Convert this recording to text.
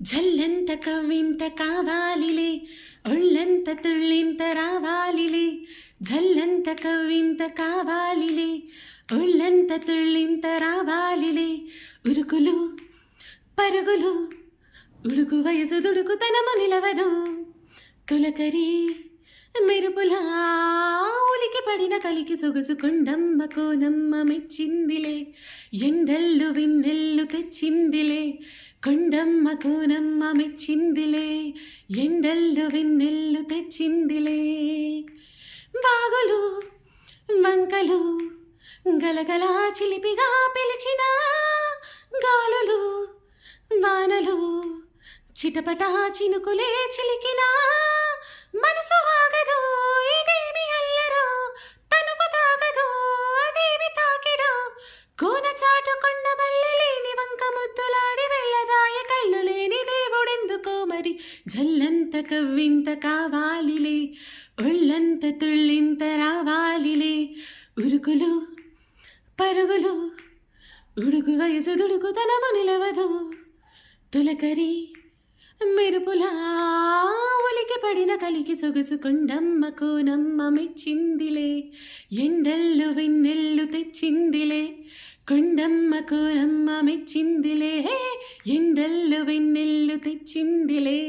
జల్లంత కవ్వింత కావాలిలే ఒళ్ళంత తుళ్ళింత రావాలిలే జల్లంత కవ్వింత కావాలిలే ఒళ్ళంత తుళ్ళింత రావాలిలే ఉరుకులు పరుగులు ఉడుకు వయసు దుడుకుతనము నిలవదు తొలకరి మెరుపులా ఉలికి పడిన కలికి సొగసు కొండమ్మ కోనమ్మ మెచ్చిందిలే ఎండల్లు విన్నెల్లు తెచ్చిందిలే కొండమ్మ కోనమ్మ మెచ్చిందిలే ఎండల్లు విన్నెల్లు తెచ్చిందిలే బాగులు వంకలు గలగలా చిలిపిగా పిలిచిన గాలులు వానలు చిటపటా చినుకులే చిలికినా మనసు ఆగదు ఇదేమి అల్లరో తనువు తాగదు అదేమి తాకిడో కోన చాటుకొండ మల్లెలేని వంక ముద్దులాడి వెళ్ళదాయ కళ్ళు లేని దేవుడెందుకో మరి జల్లంత కవ్వింత కావాలిలే ఒళ్ళంత తుళ్ళింత రావాలిలే ఉరుకులు పరుగులు ఉడుకు వయసు దుడుకుతనము నిలవదు తొలకరి మెరుపులా ఉలికి పడిన కలికి సొగసు కొండమ్మ కోనమ్మ మెచ్చిందిలే ఎండల్లు వెన్నెల్లు తెచ్చిందిలే కొండమ్మ కోనమ్మ మెచ్చిందిలే ఎండల్లు వెన్నెల్లు తెచ్చిందిలే.